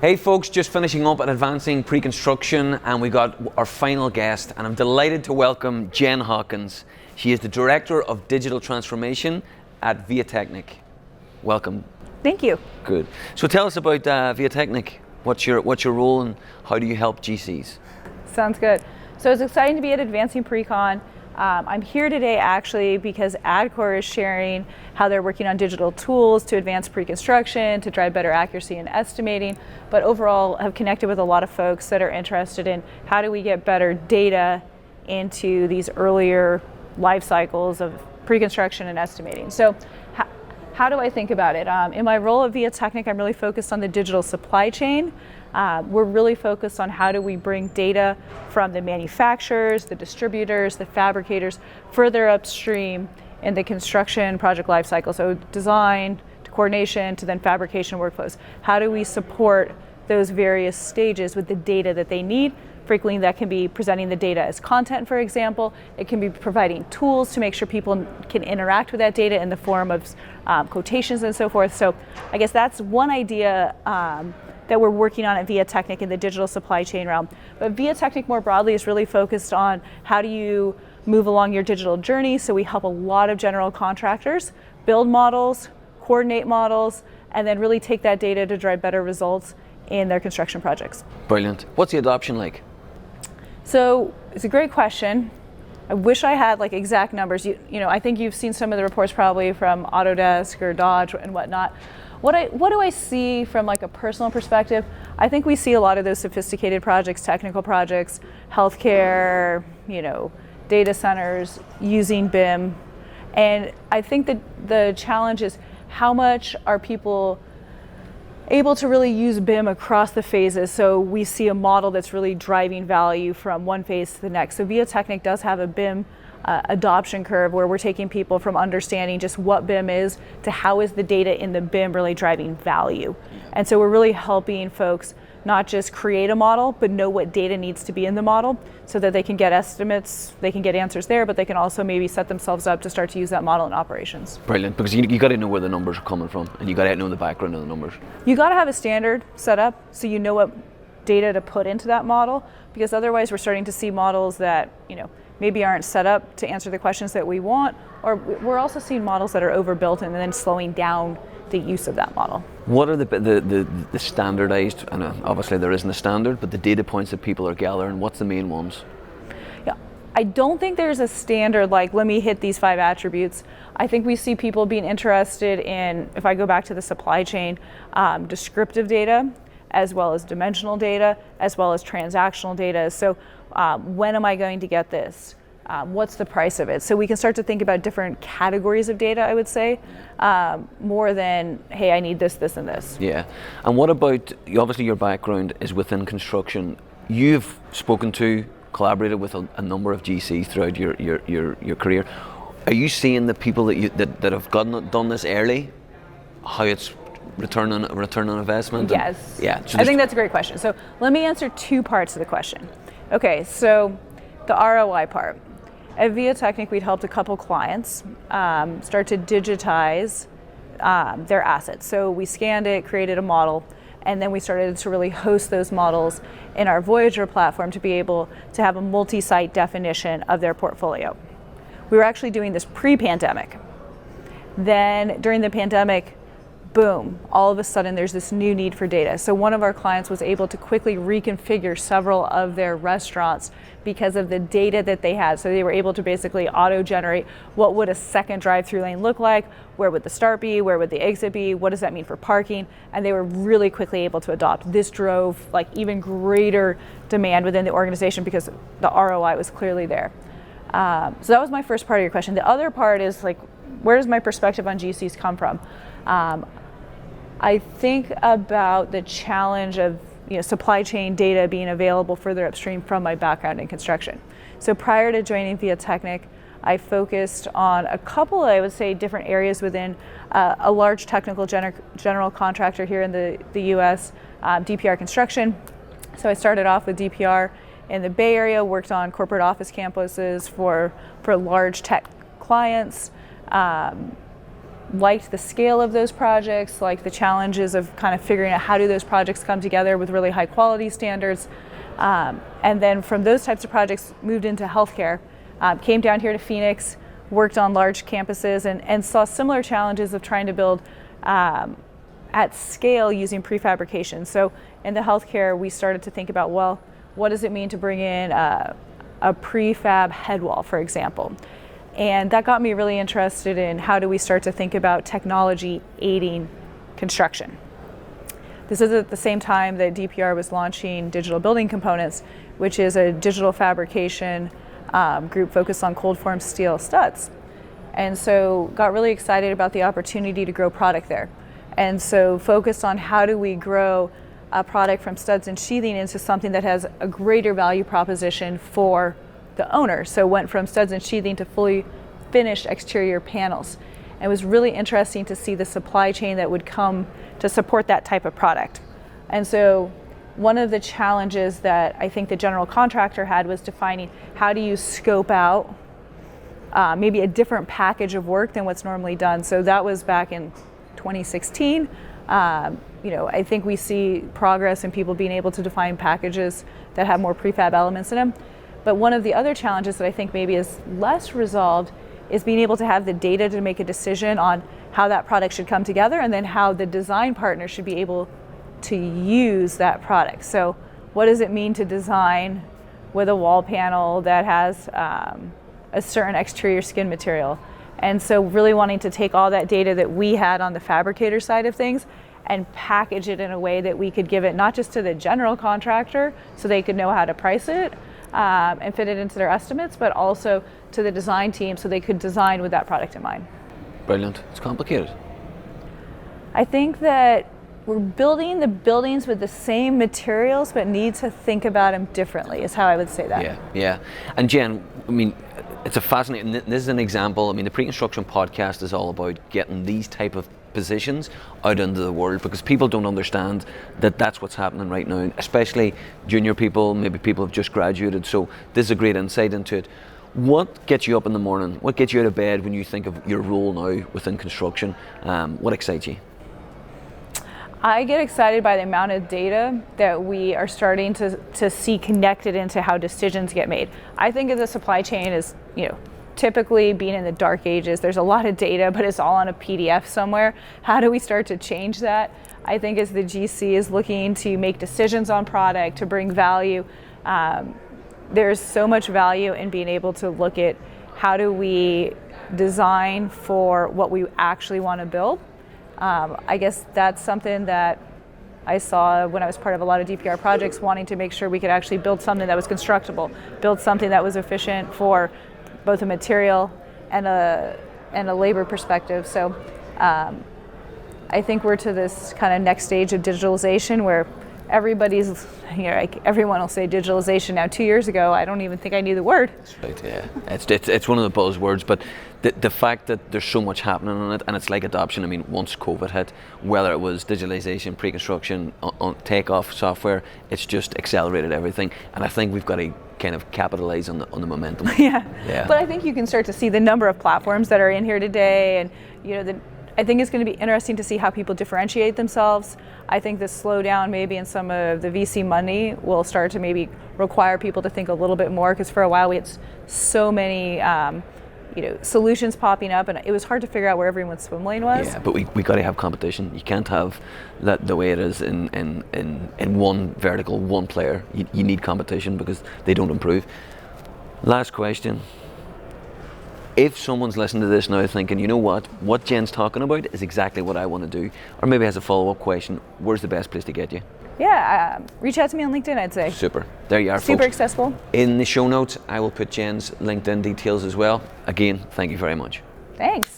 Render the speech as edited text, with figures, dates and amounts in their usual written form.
Hey folks, just finishing up at Advancing Pre-Construction, and we got our final guest, and I'm delighted to welcome Jen Hawkins. She is the Director of Digital Transformation at VIATechnik. Welcome. Thank you. Good. So tell us about VIATechnik. What's your role and how do you help GCs? Sounds good. So it's exciting to be at Advancing Precon. I'm here today actually because AdCore is sharing how they're working on digital tools to advance pre-construction, to drive better accuracy in estimating, but overall have connected with a lot of folks that are interested in how do we get better data into these earlier life cycles of pre-construction and estimating. So how do I think about it? In my role at VIATechnik, I'm really focused on the digital supply chain. We're really focused on how do we bring data from the manufacturers, the distributors, the fabricators, further upstream in the construction project lifecycle. So design, to coordination, to then fabrication workflows. How do we support those various stages with the data that they need? Frequently that can be presenting the data as content, for example. It can be providing tools to make sure people can interact with that data in the form of quotations and so forth. So I guess that's one idea that we're working on at VIATechnik in the digital supply chain realm. But VIATechnik more broadly is really focused on how do you move along your digital journey. So we help a lot of general contractors build models, coordinate models, and then really take that data to drive better results in their construction projects. Brilliant. What's the adoption like? So it's a great question. I wish I had like exact numbers. You know, I think you've seen some of the reports probably from Autodesk or Dodge and whatnot. What do I see from like a personal perspective? I think we see a lot of those sophisticated projects, technical projects, healthcare, you know, data centers using BIM. And I think that the challenge is how much are people able to really use BIM across the phases, so we see a model that's really driving value from one phase to the next. So VIATechnik does have a BIM adoption curve where we're taking people from understanding just what BIM is to how is the data in the BIM really driving value. And so we're really helping folks not just create a model, but know what data needs to be in the model so that they can get estimates, they can get answers there, but they can also maybe set themselves up to start to use that model in operations. Brilliant, because you got to know where the numbers are coming from and you got to know the background of the numbers. You got to have a standard set up so you know what data to put into that model, because otherwise we're starting to see models that, you know, maybe aren't set up to answer the questions that we want, or we're also seeing models that are overbuilt and then slowing down the use of that model. What are the standardized, and obviously there isn't a standard, but the data points that people are gathering, what's the main ones? Yeah, I don't think there's a standard like, let me hit these 5 attributes. I think we see people being interested in, if I go back to the supply chain, descriptive data, as well as dimensional data, as well as transactional data. So when am I going to get this? What's the price of it? So we can start to think about different categories of data, I would say, more than, hey, I need this, this, and this. Yeah, and what about, obviously your background is within construction. You've spoken to, collaborated with a number of GCs throughout your career. Are you seeing the people that have done this early, how it's return on investment? Yes. Yeah. So I think that's a great question. So let me answer 2 parts of the question. Okay, so the ROI part. At VIATechnik, we'd helped a couple clients start to digitize their assets. So we scanned it, created a model, and then we started to really host those models in our Voyager platform to be able to have a multi-site definition of their portfolio. We were actually doing this pre-pandemic. Then during the pandemic, boom, all of a sudden there's this new need for data. So one of our clients was able to quickly reconfigure several of their restaurants because of the data that they had. So they were able to basically auto-generate what would a second drive-through lane look like, where would the start be, where would the exit be, what does that mean for parking, and they were really quickly able to adopt. This drove like even greater demand within the organization because the ROI was clearly there. So that was my first part of your question. The other part is like, where does my perspective on GCs come from? I think about the challenge of supply chain data being available further upstream from my background in construction. So prior to joining VIATechnik, I focused on a couple, I would say, different areas within a large technical general contractor here in the US, DPR Construction. So I started off with DPR in the Bay Area, worked on corporate office campuses for large tech clients. liked the scale of those projects, liked the challenges of kind of figuring out how do those projects come together with really high quality standards. And then from those types of projects, moved into healthcare, came down here to Phoenix, worked on large campuses, and saw similar challenges of trying to build at scale using prefabrication. So in the healthcare, we started to think about, well, what does it mean to bring in a prefab head wall, for example? And that got me really interested in how do we start to think about technology aiding construction. This is at the same time that DPR was launching Digital Building Components, which is a digital fabrication group focused on cold form steel studs. And so got really excited about the opportunity to grow product there. And so focused on how do we grow a product from studs and sheathing into something that has a greater value proposition for the owner. So went from studs and sheathing to fully finished exterior panels. And it was really interesting to see the supply chain that would come to support that type of product. And so one of the challenges that I think the general contractor had was defining how do you scope out maybe a different package of work than what's normally done. So that was back in 2016. I think we see progress in people being able to define packages that have more prefab elements in them. But one of the other challenges that I think maybe is less resolved is being able to have the data to make a decision on how that product should come together, and then how the design partner should be able to use that product. So what does it mean to design with a wall panel that has a certain exterior skin material? And so really wanting to take all that data that we had on the fabricator side of things and package it in a way that we could give it not just to the general contractor so they could know how to price it and fit it into their estimates, but also to the design team so they could design with that product in mind. Brilliant. It's complicated. I think that we're building the buildings with the same materials, but need to think about them differently, is how I would say that. Yeah. And Jen, I mean, it's a fascinating, this is an example. I mean, the Preconstruction podcast is all about getting these type of positions out into the world, because people don't understand that that's what's happening right now, especially junior people, maybe people have just graduated. So this is a great insight into it. What gets you up in the morning? What gets you out of bed when you think of your role now within construction? What excites you? I get excited by the amount of data that we are starting to see connected into how decisions get made. I think of the supply chain as, typically being in the dark ages. There's a lot of data, but it's all on a PDF somewhere. How do we start to change that? I think as the GC is looking to make decisions on product, to bring value, there's so much value in being able to look at how do we design for what we actually want to build. I guess that's something that I saw when I was part of a lot of DPR projects, wanting to make sure we could actually build something that was constructible, build something that was efficient for both a material and a labor perspective. So I think we're to this kind of next stage of digitalization where everybody's, everyone will say digitalization now. 2 years ago, I don't even think I knew the word. That's right, yeah. It's one of the buzzwords, but the fact that there's so much happening on it, and it's like adoption. I mean, once COVID hit, whether it was digitalization, pre-construction, on takeoff software, it's just accelerated everything. And I think we've got to kind of capitalize on the momentum. Yeah. But I think you can start to see the number of platforms that are in here today, and I think it's going to be interesting to see how people differentiate themselves. I think the slowdown maybe in some of the VC money will start to maybe require people to think a little bit more, because for a while we had so many solutions popping up, and it was hard to figure out where everyone's swim lane was. Yeah, but we got to have competition. You can't have that the way it is in one vertical, one player. You need competition because they don't improve. Last question. If someone's listening to this now thinking, you know what Jen's talking about is exactly what I want to do, or maybe has a follow-up question, where's the best place to get you? Yeah, reach out to me on LinkedIn, I'd say. Super. There you are, Super folks. accessible. In the show notes, I will put Jen's LinkedIn details as well. Again, thank you very much. Thanks.